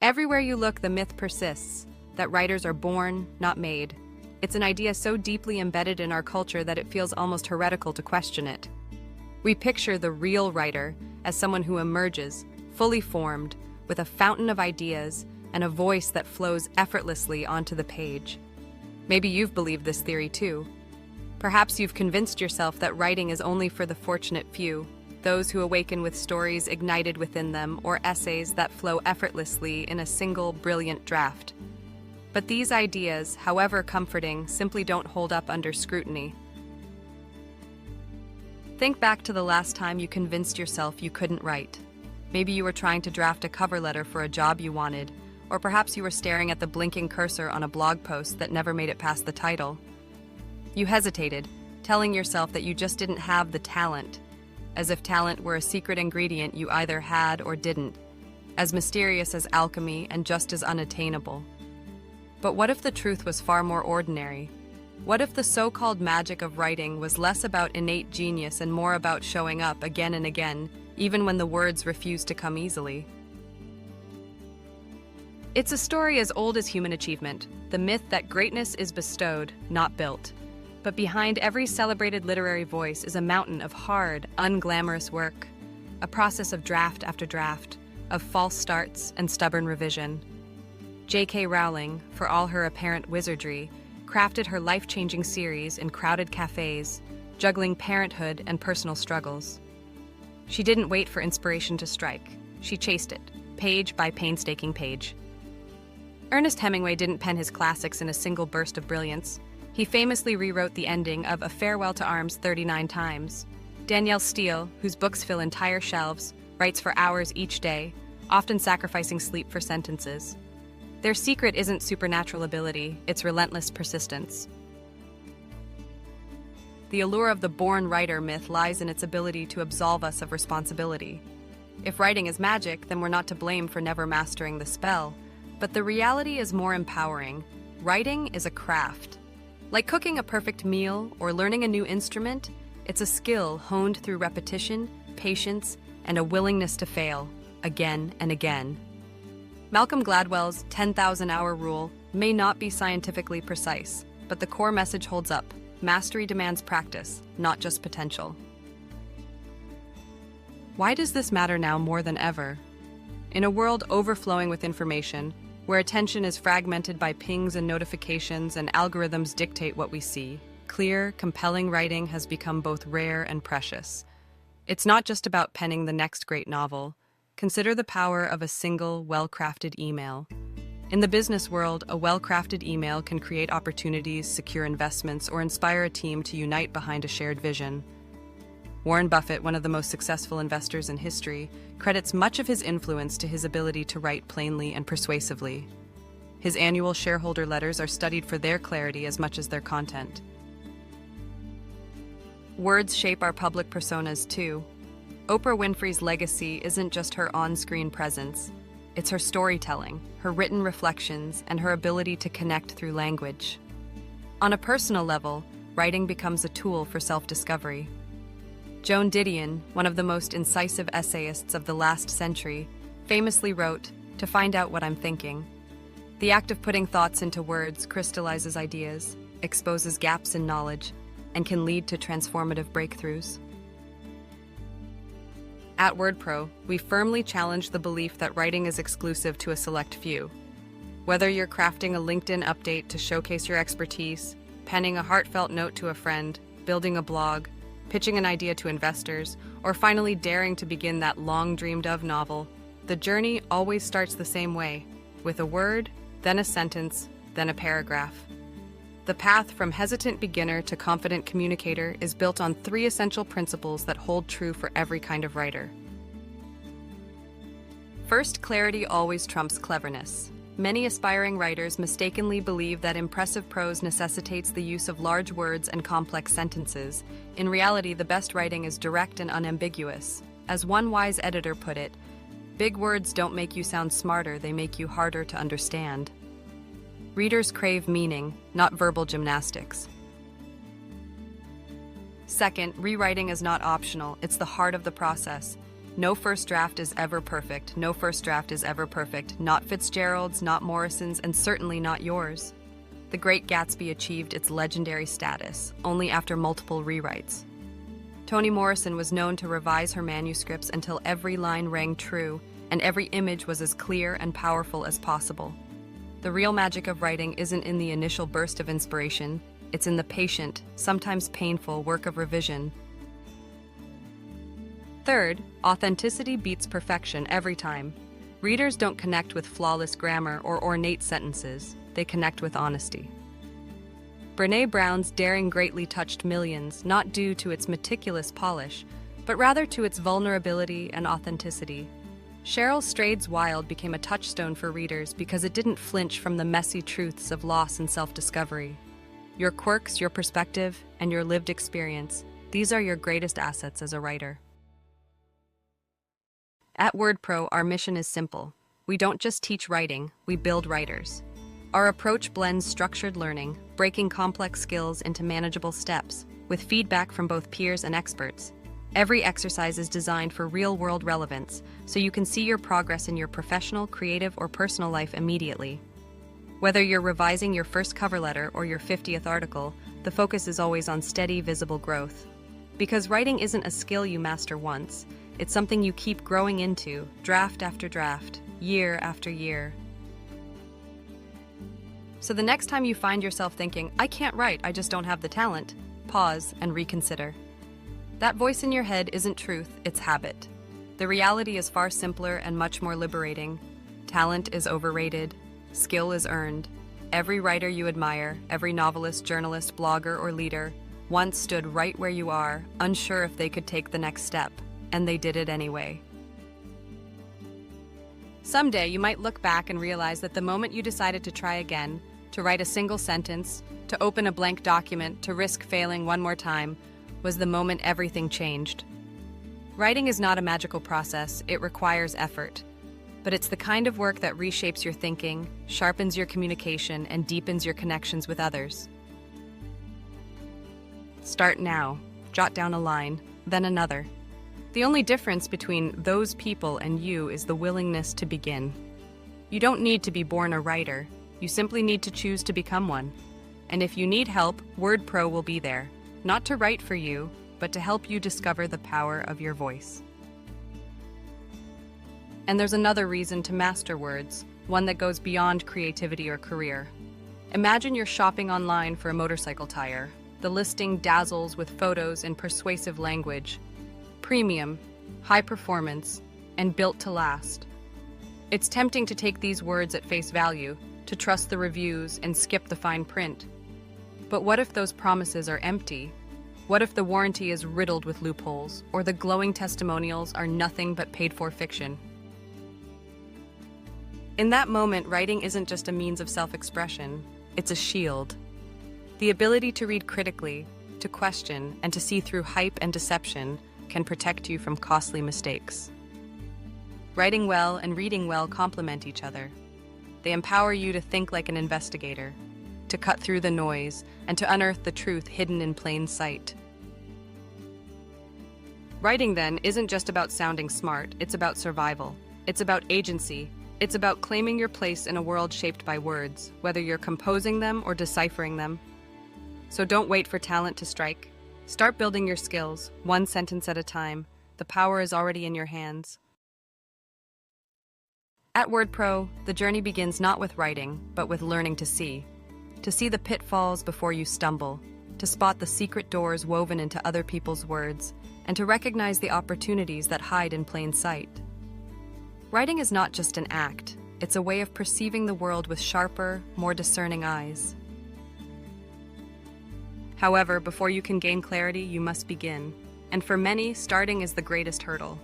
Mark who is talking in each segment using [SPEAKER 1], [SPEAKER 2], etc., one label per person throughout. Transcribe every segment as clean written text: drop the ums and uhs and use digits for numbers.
[SPEAKER 1] Everywhere you look, the myth persists that writers are born, not made. It's an idea so deeply embedded in our culture that it feels almost heretical to question it. We picture the real writer as someone who emerges, fully formed, with a fountain of ideas and a voice that flows effortlessly onto the page. Maybe you've believed this theory too. Perhaps you've convinced yourself that writing is only for the fortunate few, those who awaken with stories ignited within them or essays that flow effortlessly in a single brilliant draft. But these ideas, however comforting, simply don't hold up under scrutiny. Think back to the last time you convinced yourself you couldn't write. Maybe you were trying to draft a cover letter for a job you wanted, or perhaps you were staring at the blinking cursor on a blog post that never made it past the title. You hesitated, telling yourself that you just didn't have the talent, as if talent were a secret ingredient you either had or didn't, as mysterious as alchemy and just as unattainable. But what if the truth was far more ordinary? What if the so-called magic of writing was less about innate genius and more about showing up again and again, even when the words refuse to come easily? It's a story as old as human achievement, the myth that greatness is bestowed, not built. But behind every celebrated literary voice is a mountain of hard, unglamorous work, a process of draft after draft, of false starts and stubborn revision. J.K. Rowling, for all her apparent wizardry, crafted her life-changing series in crowded cafés, juggling parenthood and personal struggles. She didn't wait for inspiration to strike. She chased it, page by painstaking page. Ernest Hemingway didn't pen his classics in a single burst of brilliance. He famously rewrote the ending of A Farewell to Arms 39 times. Danielle Steele, whose books fill entire shelves, writes for hours each day, often sacrificing sleep for sentences. Their secret isn't supernatural ability, it's relentless persistence. The allure of the born writer myth lies in its ability to absolve us of responsibility. If writing is magic, then we're not to blame for never mastering the spell. But the reality is more empowering. Writing is a craft. Like cooking a perfect meal or learning a new instrument, it's a skill honed through repetition, patience, and a willingness to fail, again and again. Malcolm Gladwell's 10,000-hour rule may not be scientifically precise, but the core message holds up. Mastery demands practice, not just potential. Why does this matter now more than ever? In a world overflowing with information, where attention is fragmented by pings and notifications and algorithms dictate what we see, clear, compelling writing has become both rare and precious. It's not just about penning the next great novel. Consider the power of a single, well-crafted email. In the business world, a well-crafted email can create opportunities, secure investments, or inspire a team to unite behind a shared vision. Warren Buffett, one of the most successful investors in history, credits much of his influence to his ability to write plainly and persuasively. His annual shareholder letters are studied for their clarity as much as their content. Words shape our public personas too. Oprah Winfrey's legacy isn't just her on-screen presence. It's her storytelling, her written reflections, and her ability to connect through language. On a personal level, writing becomes a tool for self-discovery. Joan Didion, one of the most incisive essayists of the last century, famously wrote, "To find out what I'm thinking." The act of putting thoughts into words crystallizes ideas, exposes gaps in knowledge, and can lead to transformative breakthroughs. At WordPro, we firmly challenge the belief that writing is exclusive to a select few. Whether you're crafting a LinkedIn update to showcase your expertise, penning a heartfelt note to a friend, building a blog, pitching an idea to investors, or finally daring to begin that long-dreamed-of novel, the journey always starts the same way, with a word, then a sentence, then a paragraph. The path from hesitant beginner to confident communicator is built on 3 essential principles that hold true for every kind of writer. First, clarity always trumps cleverness. Many aspiring writers mistakenly believe that impressive prose necessitates the use of large words and complex sentences. In reality, the best writing is direct and unambiguous. As one wise editor put it, "Big words don't make you sound smarter, they make you harder to understand." Readers crave meaning, not verbal gymnastics. Second, rewriting is not optional, it's the heart of the process. No first draft is ever perfect. No first draft is ever perfect. Not Fitzgerald's, not Morrison's, and certainly not yours. The Great Gatsby achieved its legendary status only after multiple rewrites. Toni Morrison was known to revise her manuscripts until every line rang true and every image was as clear and powerful as possible. The real magic of writing isn't in the initial burst of inspiration, it's in the patient, sometimes painful work of revision. Third, authenticity beats perfection every time. Readers don't connect with flawless grammar or ornate sentences, they connect with honesty. Brené Brown's Daring Greatly touched millions, not due to its meticulous polish, but rather to its vulnerability and authenticity. Cheryl Strayed's Wild became a touchstone for readers because it didn't flinch from the messy truths of loss and self-discovery. Your quirks, your perspective, and your lived experience, these are your greatest assets as a writer. At WordPro, our mission is simple. We don't just teach writing, we build writers. Our approach blends structured learning, breaking complex skills into manageable steps, with feedback from both peers and experts. Every exercise is designed for real-world relevance, so you can see your progress in your professional, creative, or personal life immediately. Whether you're revising your first cover letter or your 50th article, the focus is always on steady, visible growth. Because writing isn't a skill you master once, it's something you keep growing into, draft after draft, year after year. So the next time you find yourself thinking, I can't write, I just don't have the talent, pause and reconsider. That voice in your head isn't truth, it's habit. The reality is far simpler and much more liberating. Talent is overrated, skill is earned. Every writer you admire, every novelist, journalist, blogger, or leader, once stood right where you are, unsure if they could take the next step, and they did it anyway. Someday you might look back and realize that the moment you decided to try again, to write a single sentence, to open a blank document, to risk failing one more time, was the moment everything changed. Writing is not a magical process, it requires effort. But it's the kind of work that reshapes your thinking, sharpens your communication, and deepens your connections with others. Start now. Jot down a line, then another. The only difference between those people and you is the willingness to begin. You don't need to be born a writer, you simply need to choose to become one. And if you need help, WordPro will be there, not to write for you, but to help you discover the power of your voice. And there's another reason to master words, one that goes beyond creativity or career. Imagine you're shopping online for a motorcycle tire. The listing dazzles with photos in persuasive language. Premium, high performance, and built to last. It's tempting to take these words at face value, to trust the reviews and skip the fine print. But what if those promises are empty? What if the warranty is riddled with loopholes, or the glowing testimonials are nothing but paid-for fiction? In that moment, writing isn't just a means of self-expression, it's a shield. The ability to read critically, to question, and to see through hype and deception can protect you from costly mistakes. Writing well and reading well complement each other. They empower you to think like an investigator, to cut through the noise, and to unearth the truth hidden in plain sight. Writing, then, isn't just about sounding smart, it's about survival. It's about agency. It's about claiming your place in a world shaped by words, whether you're composing them or deciphering them. So don't wait for talent to strike. Start building your skills, one sentence at a time. The power is already in your hands. At WordPro, the journey begins not with writing, but with learning to see. To see the pitfalls before you stumble, to spot the secret doors woven into other people's words, and to recognize the opportunities that hide in plain sight. Writing is not just an act, it's a way of perceiving the world with sharper, more discerning eyes. However, before you can gain clarity, you must begin. And for many, starting is the greatest hurdle.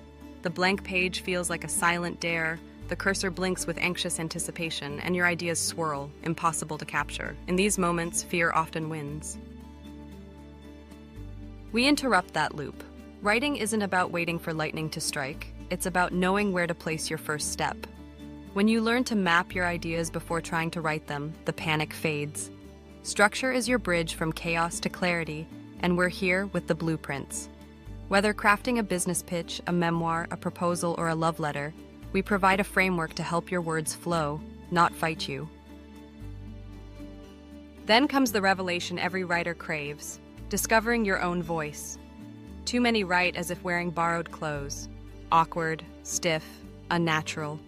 [SPEAKER 1] The blank page feels like a silent dare, the cursor blinks with anxious anticipation, and your ideas swirl, impossible to capture. In these moments, fear often wins. We interrupt that loop. Writing isn't about waiting for lightning to strike. It's about knowing where to place your first step. When you learn to map your ideas before trying to write them, the panic fades. Structure is your bridge from chaos to clarity, and we're here with the blueprints. Whether crafting a business pitch, a memoir, a proposal, or a love letter, we provide a framework to help your words flow, not fight you. Then comes the revelation every writer craves, discovering your own voice. Too many write as if wearing borrowed clothes, awkward, stiff, unnatural.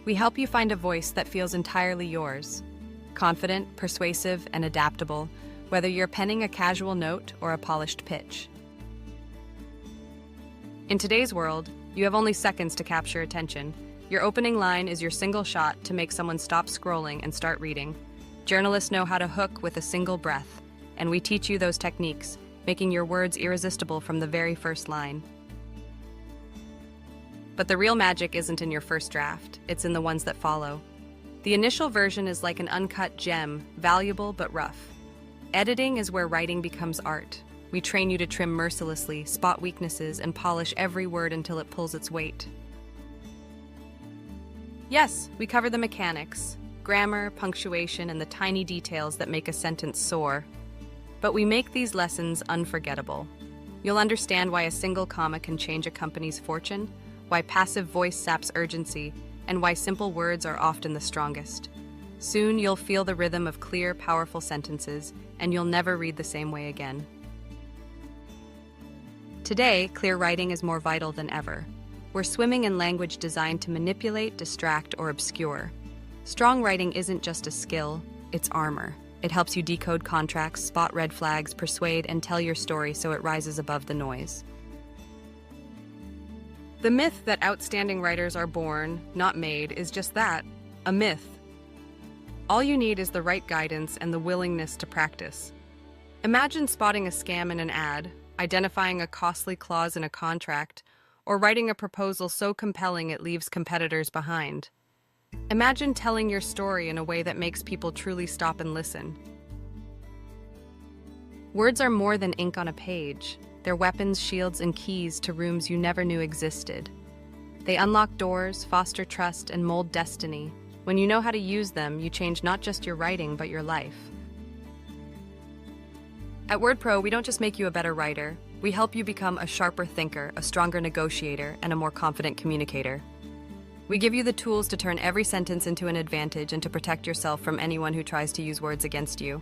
[SPEAKER 1] We help you find a voice that feels entirely yours, confident, persuasive, and adaptable, whether you're penning a casual note or a polished pitch. In today's world, you have only seconds to capture attention. Your opening line is your single shot to make someone stop scrolling and start reading. Journalists know how to hook with a single breath, and we teach you those techniques, making your words irresistible from the very first line. But the real magic isn't in your first draft, it's in the ones that follow. The initial version is like an uncut gem, valuable but rough. Editing is where writing becomes art. We train you to trim mercilessly, spot weaknesses, and polish every word until it pulls its weight. Yes, we cover the mechanics, grammar, punctuation, and the tiny details that make a sentence soar. But we make these lessons unforgettable. You'll understand why a single comma can change a company's fortune, why passive voice saps urgency, and why simple words are often the strongest. Soon you'll feel the rhythm of clear, powerful sentences, and you'll never read the same way again. Today, clear writing is more vital than ever. We're swimming in language designed to manipulate, distract, or obscure. Strong writing isn't just a skill, it's armor. It helps you decode contracts, spot red flags, persuade, and tell your story so it rises above the noise. The myth that outstanding writers are born, not made, is just that, a myth. All you need is the right guidance and the willingness to practice. Imagine spotting a scam in an ad, identifying a costly clause in a contract, or writing a proposal so compelling it leaves competitors behind. Imagine telling your story in a way that makes people truly stop and listen. Words are more than ink on a page. They're weapons, shields, and keys to rooms you never knew existed. They unlock doors, foster trust, and mold destiny. When you know how to use them, you change not just your writing, but your life. At WordPro, we don't just make you a better writer. We help you become a sharper thinker, a stronger negotiator, and a more confident communicator. We give you the tools to turn every sentence into an advantage and to protect yourself from anyone who tries to use words against you.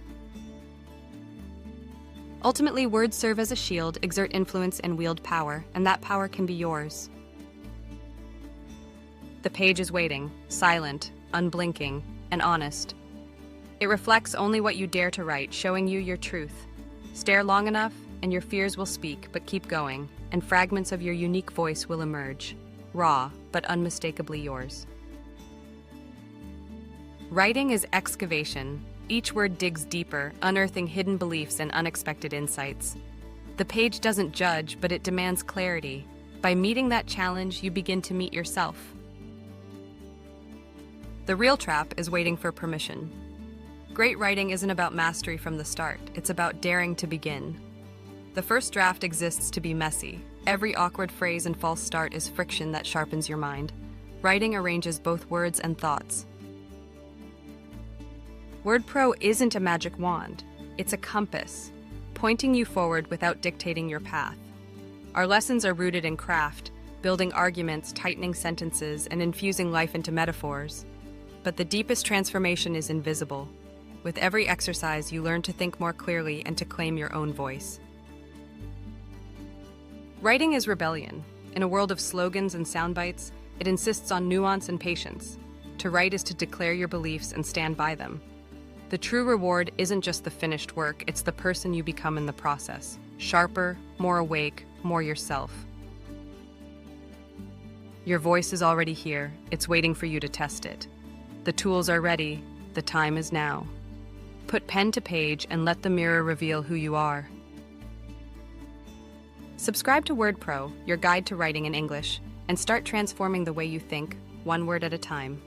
[SPEAKER 1] Ultimately, words serve as a shield, exert influence, and wield power, and that power can be yours. The page is waiting, silent, unblinking, and honest. It reflects only what you dare to write, showing you your truth. Stare long enough, and your fears will speak, but keep going, and fragments of your unique voice will emerge, raw, but unmistakably yours. Writing is excavation. Each word digs deeper, unearthing hidden beliefs and unexpected insights. The page doesn't judge, but it demands clarity. By meeting that challenge, you begin to meet yourself. The real trap is waiting for permission. Great writing isn't about mastery from the start, it's about daring to begin. The first draft exists to be messy. Every awkward phrase and false start is friction that sharpens your mind. Writing arranges both words and thoughts. WordPro isn't a magic wand, it's a compass, pointing you forward without dictating your path. Our lessons are rooted in craft, building arguments, tightening sentences, and infusing life into metaphors. But the deepest transformation is invisible. With every exercise, you learn to think more clearly and to claim your own voice. Writing is rebellion. In a world of slogans and sound bites, it insists on nuance and patience. To write is to declare your beliefs and stand by them. The true reward isn't just the finished work, it's the person you become in the process. Sharper, more awake, more yourself. Your voice is already here, it's waiting for you to test it. The tools are ready, the time is now. Put pen to page and let the mirror reveal who you are. Subscribe to WordPro, your guide to writing in English, and start transforming the way you think, one word at a time.